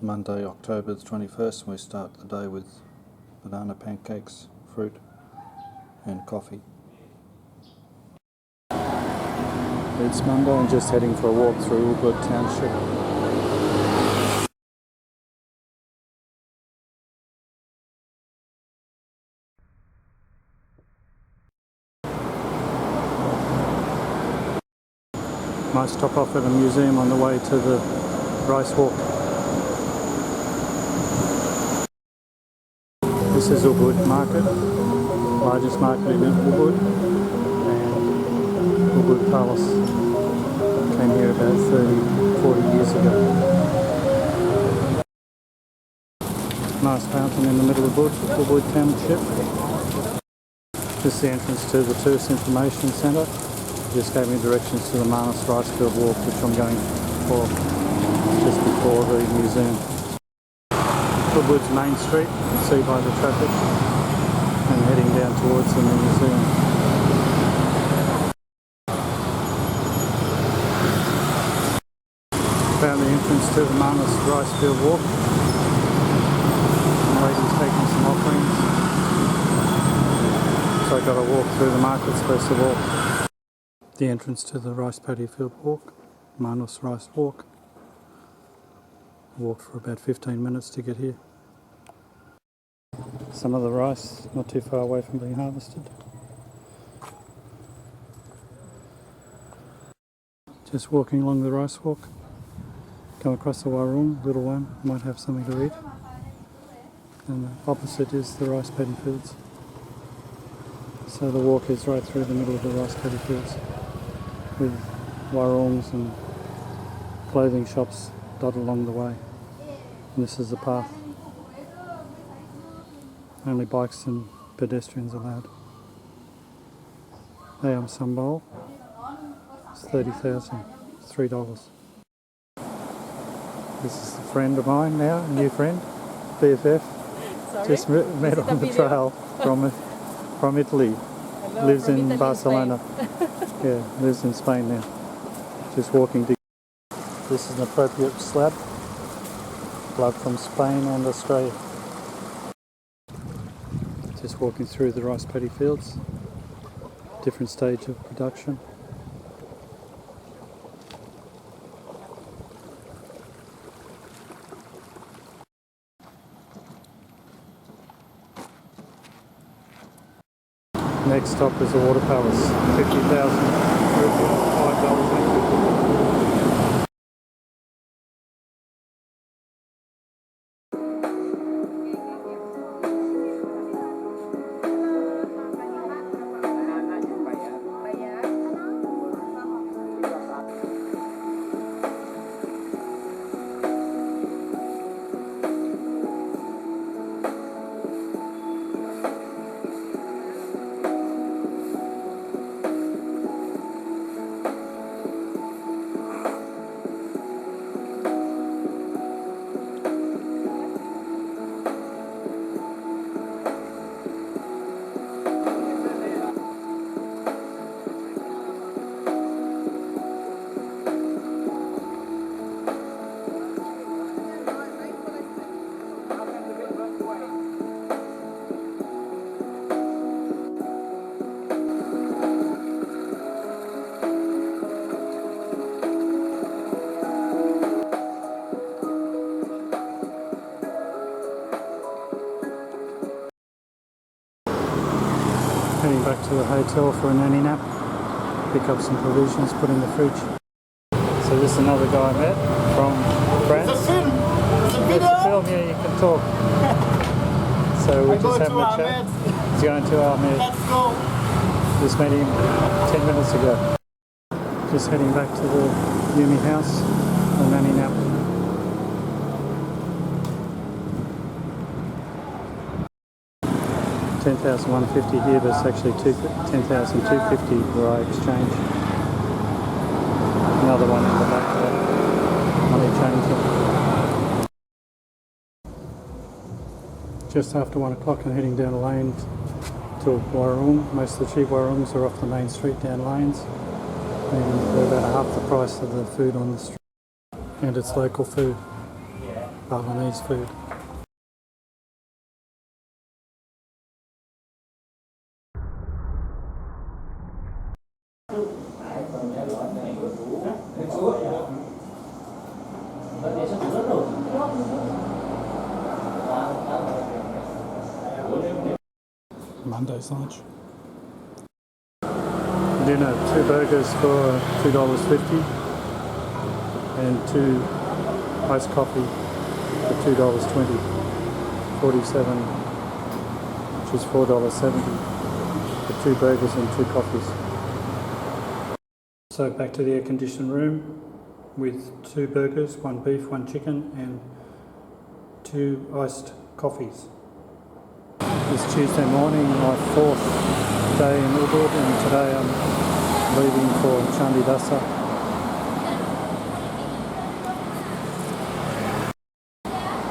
Monday, October the 21st, and we start the day with banana pancakes, fruit and coffee. It's Monday and just heading for a walk through Ubud Township. Might stop off at a museum on the way to the rice walk. This is Ubud Market, largest market in Ubud, and Ubud Palace. Came here about 30-40 years ago. Nice fountain in the middle of Ubud Township. This is the entrance to the Tourist Information Centre. Just gave me directions to the Manus Rice Field Walk, which I'm going for just before the museum. Ubud's main street, you can see by the traffic, and heading down towards the museum. Found the entrance to the Manus Rice Field Walk. The lady's taking some offerings. So I've got to walk through the markets first of all. The entrance to the rice paddy field walk, Manus Rice Walk. Walked for about 15 minutes to get here. Some of the rice not too far away from being harvested. Just walking along the rice walk. Come across the warung, little one, might have something to eat. And the opposite is the rice paddy fields. So the walk is right through the middle of the rice paddy fields, with warungs and clothing shops dotted along the way. And this is the path. Only bikes and pedestrians allowed. Ayam sambal. It's 30,000. It's $3. This is a friend of mine now, a new friend, BFF. Sorry? Just met on the trail from Italy. Hello, Lives from in Italy, Barcelona. Yeah, lives in Spain now. Just walking to. This is an appropriate slab. Blood from Spain and Australia. Just walking through the rice paddy fields. Different stage of production. Next stop is the Water Palace. 50,000 $5. Heading back to the hotel for a nanny nap. Pick up some provisions, put in the fridge. So this is another guy I met from France. It's a film. It's a video. It's a film, yeah, you can talk. So we're just having a chat. He's going to Ahmed. Let's go. Just met him 10 minutes ago. Just heading back to the Yumi house, a nanny nap. $10,150 here, but it's actually $10,250 where I exchange. Another one in the back there, money changer. Just after 1 o'clock and heading down a lane to Warung. Most of the cheap warungs are off the main street down lanes, and they're about half the price of the food on the street, and it's local food. Balinese food. Monday's lunch. Dinner, 2 burgers for $2.50 and 2 iced coffee for $2.20, 47, which is $4.70 for 2 burgers and 2 coffees. So back to the air-conditioned room with 2 burgers, 1 beef, 1 chicken and 2 iced coffees. It's Tuesday morning, my 4th day in Ubud, and today I'm leaving for Candidasa.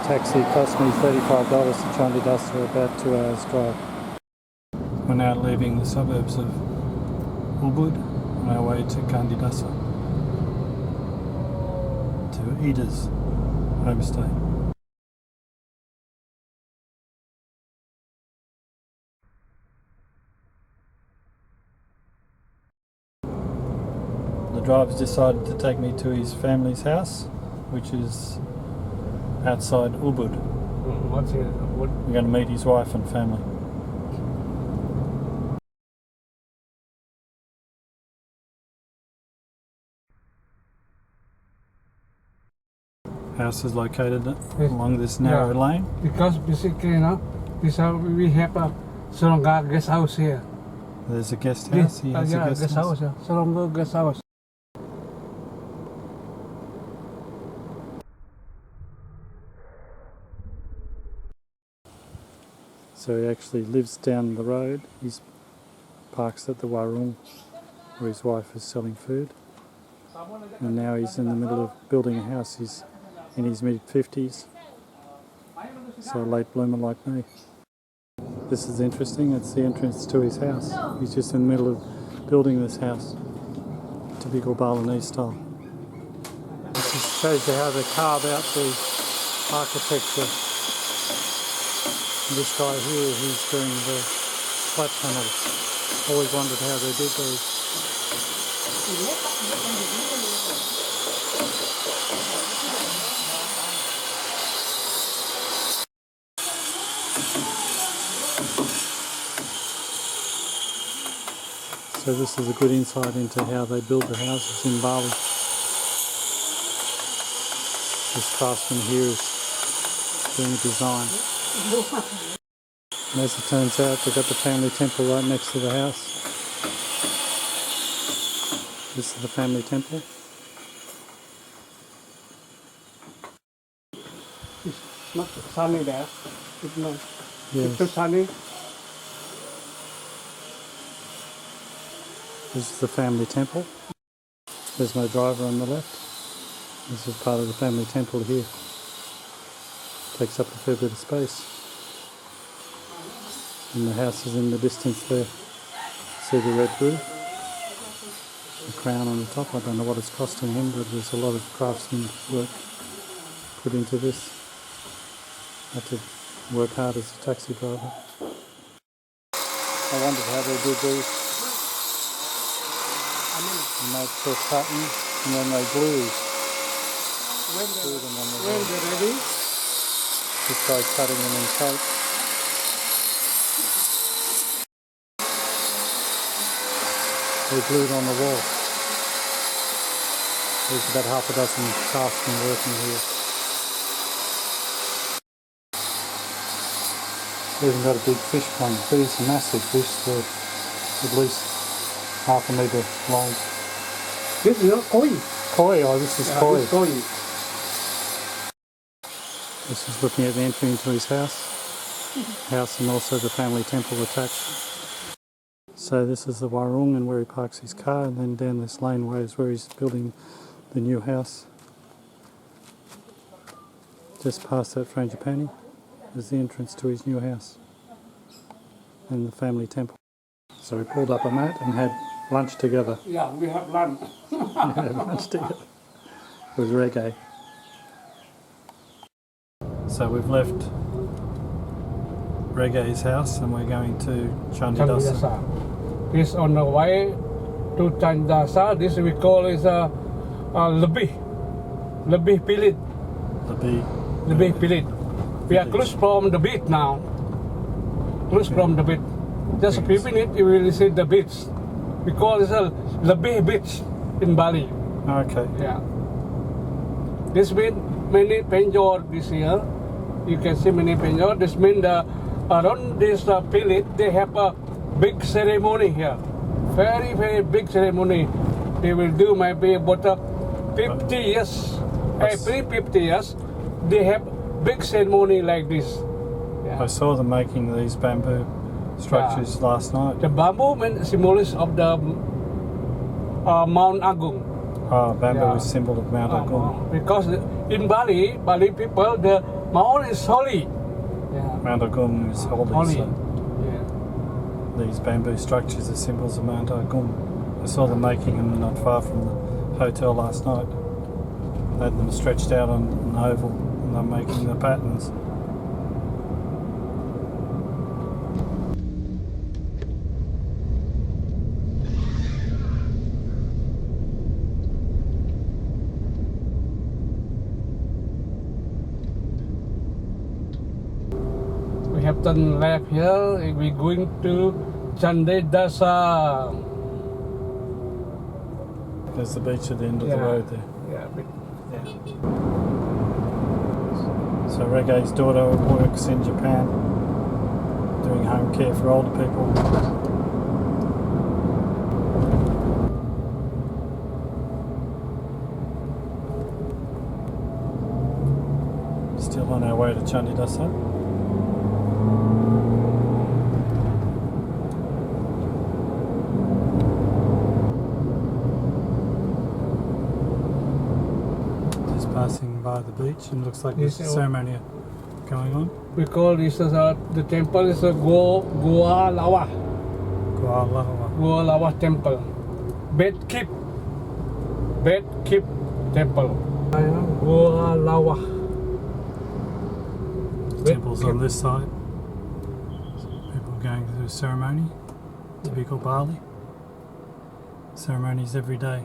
Taxi cost me $35 to Candidasa, about 2 hours drive. We're now leaving the suburbs of Ubud on our way to Candidasa, to Ida's homestay. The driver's decided to take me to his family's house, which is outside Ubud. What's it? What? We're going to meet his wife and family. House is located along this narrow lane. Because basically, this how we have a Surabaya guest house here. There's a guest house. He has a guest house. Yeah. Surabaya guest house. So he actually lives down the road. He parks at the Warung where his wife is selling food. And now he's in the middle of building a house. He's in his mid-50s. So a late bloomer like me. This is interesting. It's the entrance to his house. He's just in the middle of building this house. Typical Balinese style. This just shows you how they carve out the architecture. This guy here, he's doing the flat panels. Always wondered how they did those. So this is a good insight into how they build the houses in Bali. This craftsman here is doing a design. And as it turns out, they've got the family temple right next to the house. This is the family temple. It's not sunny there. It's not. Yes. It's too sunny. This is the family temple. There's no driver on the left. This is part of the family temple here. Takes up a fair bit of space. And the house is in the distance there. See the red roof? The crown on the top. I don't know what it's costing him, but there's a lot of craftsman work put into this. I had to work hard as a taxi driver. I wondered how they did these. And they put cotton and then they glue them on the When they're ready, This guy's cutting them in shape. They're glued on the wall. There's about half a dozen craftsmen working here. They even got a big fish pond. These are massive fish, they're at least half a metre long. this is not koi. Koi, oh this is koi. This koi. This is looking at the entry into his house and also the family temple attached. So this is the Warung and where he parks his car, and then down this laneway is where he's building the new house. Just past that frangipani is the entrance to his new house and the family temple. So we pulled up a mat and had lunch together. Yeah, we have lunch. We had lunch together. It was reggae. So we've left Reggae's house and we're going to Candidasa. Candidasa. This on the way to Candidasa. This we call is a lebih pilit. Lebih pilit. We are close from the beach now. Close from the beach. Just a few minutes, you will see the beach. We call it a lebih beach in Bali. Okay. Yeah. This means many penjor this year. You can see many penjor. This means around this village they have a big ceremony here. Very, very big ceremony. They will do maybe about 50 years. Every 50 years, they have big ceremony like this. Yeah. I saw them making these bamboo structures last night. The bamboo means symbolic of the Mount Agung. Bamboo is symbol of Mount Agung. Because in Bali people, the mount is holy. Yeah. Mount Agung is holy. So Yeah. these bamboo structures are symbols of Mount Agung. I saw them making them not far from the hotel last night. They had them stretched out on an oval and they're making the patterns. We have done left here. We're going to Candidasa. There's the beach at the end of the road there. Yeah. So Reggae's daughter works in Japan doing home care for older people. Still on our way to Candidasa. Passing by the beach and looks like there's a ceremony going on. We call this the temple is a Goa Lawa temple. Bed keep temple. Goa Lawa. Temples on this side. People going through ceremony. Typical Bali. Ceremonies every day.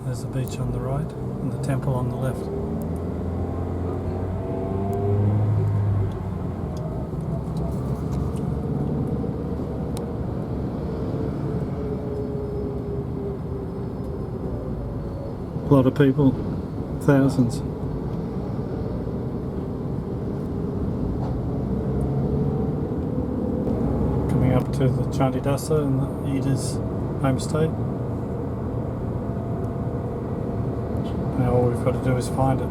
There's the beach on the right and the temple on the left. A lot of people, thousands. Coming up to the Candidasa and the Eda's homestay. Now all we've got to do is find it.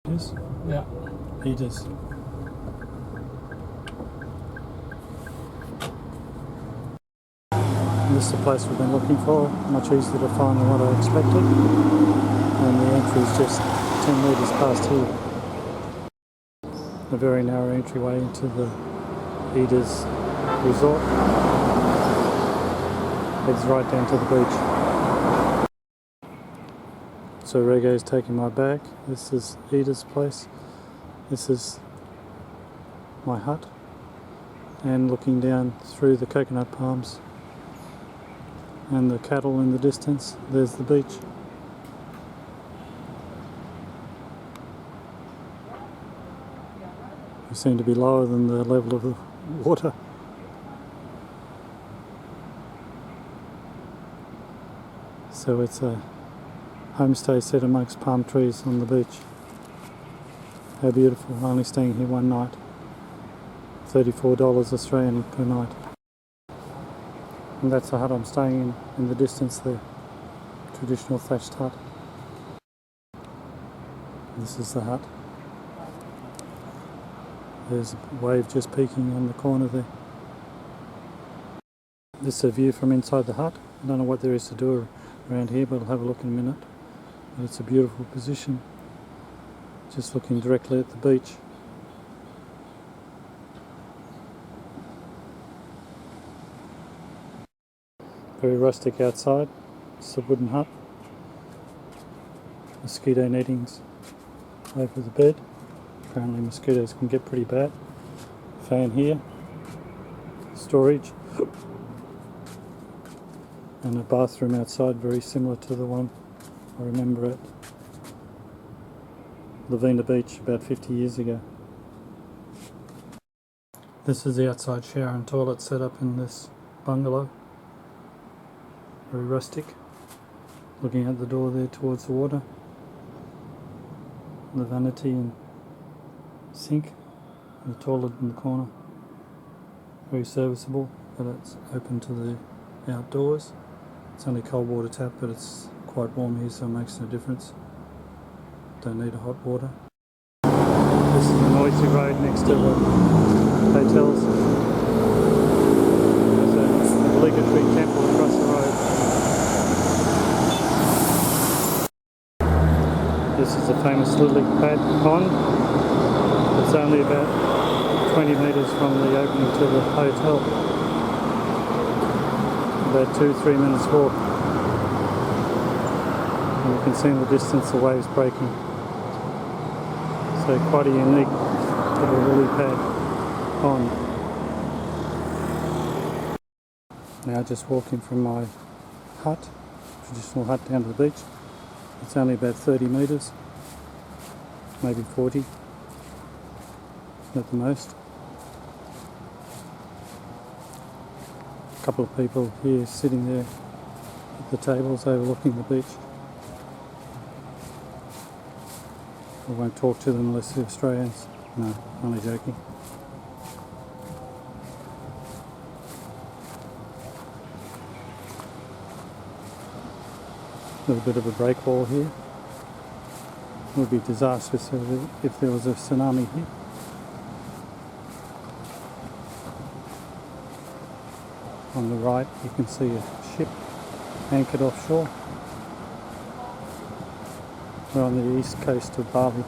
Yes? Yeah. Eda's. This is the place we've been looking for, much easier to find than what I expected. And the entry is just 10 metres past here. A very narrow entryway into the Eda's resort. Heads right down to the beach. So Reggae is taking my bag. This is Eda's place. This is my hut. And looking down through the coconut palms and the cattle in the distance, there's the beach. We seem to be lower than the level of the water. So it's a homestay set amongst palm trees on the beach. How beautiful, only staying here one night. $34 Australian per night. And that's the hut I'm staying in the distance there. Traditional thatched hut. This is the hut. There's a wave just peeking on the corner there. This is a view from inside the hut. I don't know what there is to do around here, but I'll have a look in a minute. But it's a beautiful position. Just looking directly at the beach. Very rustic outside. It's a wooden hut. Mosquito nettings over the bed. Apparently mosquitoes can get pretty bad. Fan here. Storage. And a bathroom outside, very similar to the one I remember at Lavina Beach about 50 years ago. This is the outside shower and toilet set up in this bungalow. Very rustic. Looking out the door there towards the water. The vanity and sink. And the toilet in the corner. Very serviceable, but it's open to the outdoors. It's only cold water tap, but it's quite warm here, so it makes no difference. Don't need a hot water. This is the noisy road next to the hotels. There's an obligatory temple across the road. This is the famous lily pad pond. It's only about 20 metres from the opening to the hotel. About 2-3 minutes walk. And you can see in the distance the waves breaking. So quite a unique little lily pad pond. Now just walking from my hut, traditional hut, down to the beach. It's only about 30 metres, maybe 40 at the most. A couple of people here sitting there at the tables overlooking the beach. I won't talk to them unless they're Australians. No, only joking. A little bit of a breakwall here. It would be disastrous if there was a tsunami here. On the right you can see a ship anchored offshore. We're on the east coast of Bali.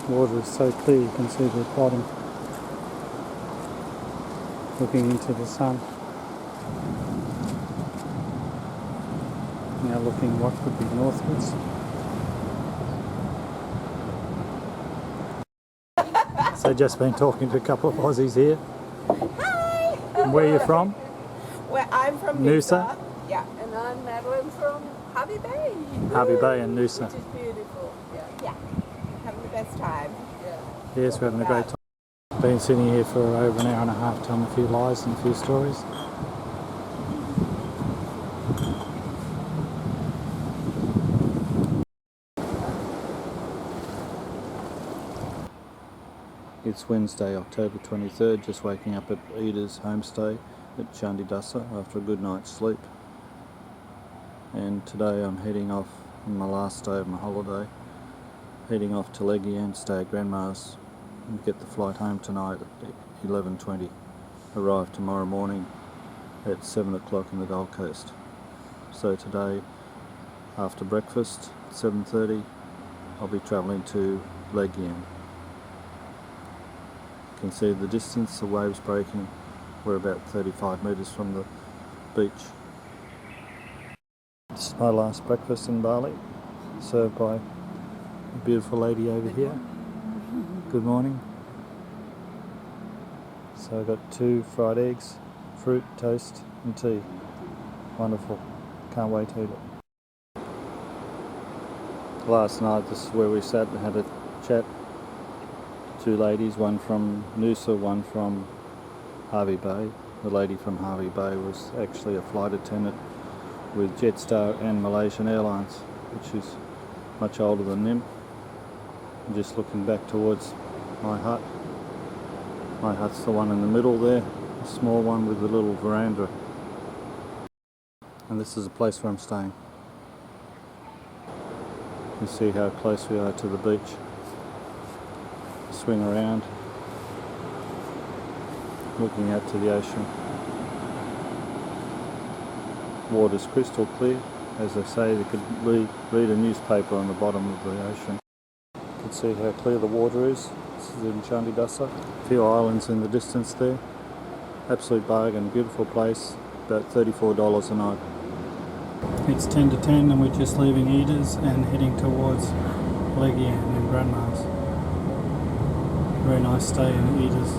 The water is so clear you can see the bottom looking into the sun. Now looking what could be northwards. So just been talking to a couple of Aussies here. Hi! Where are you from? Well, I'm from Noosa? Noosa. Yeah, and I'm Madeline from Harvey Bay. Harvey Bay and Noosa. Which is beautiful. Yeah. Having the best time. Yeah. Yes, we're having a great time. Been sitting here for over an hour and a half telling a few lies and a few stories. It's Wednesday, October 23rd, just waking up at Ida's homestay at Candidasa after a good night's sleep. And today I'm heading off on my last day of my holiday, heading off to Legian, stay at Grandma's and get the flight home tonight at 11:20. Arrive tomorrow morning at 7 o'clock in the Gold Coast. So today, after breakfast at 7:30, I'll be travelling to Legian. You can see the distance, the waves breaking. We're about 35 metres from the beach. This is my last breakfast in Bali, served by a beautiful lady over here. Good morning. So I've got 2 fried eggs, fruit, toast and tea. Wonderful. Can't wait to eat it. Last night, this is where we sat and had a chat. 2 ladies, one from Noosa, one from Harvey Bay. The lady from Harvey Bay was actually a flight attendant with Jetstar and Malaysian Airlines, which is much older than them. I'm just looking back towards my hut. My hut's the one in the middle there, a small one with a little veranda. And this is the place where I'm staying. You see how close we are to the beach. Swing around, looking out to the ocean. Water's crystal clear, As they say, you could read a newspaper on the bottom of the ocean. You can see how clear the water is. This is in Candidasa. A few islands in the distance there. Absolute bargain, beautiful place, about $34 a night. It's 10 to 10 and we're just leaving Edith's and heading towards Legian in Grandma's. Very nice stay in Edith's.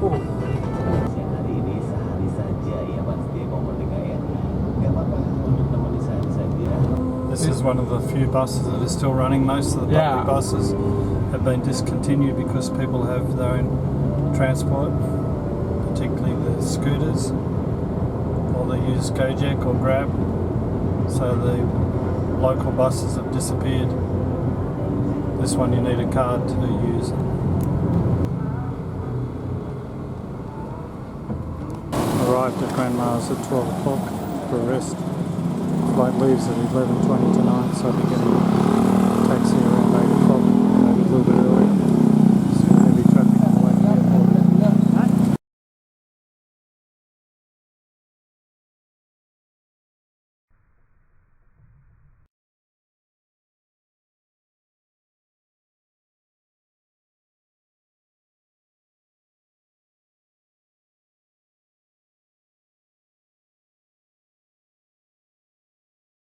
Hari ini sehari saja ya pasti mau mendengar ya. Gak apa-apa untuk temani sehari saja. This is one of the few buses that are still running. Most of the public Yeah. buses have been discontinued because people have their own transport, particularly the scooters, or they use Gojek or Grab. So the local buses have disappeared. This one you need a card to use. Arrived at Grandma's at 12 o'clock for a rest. Flight leaves at 11:20 tonight, so I'll be getting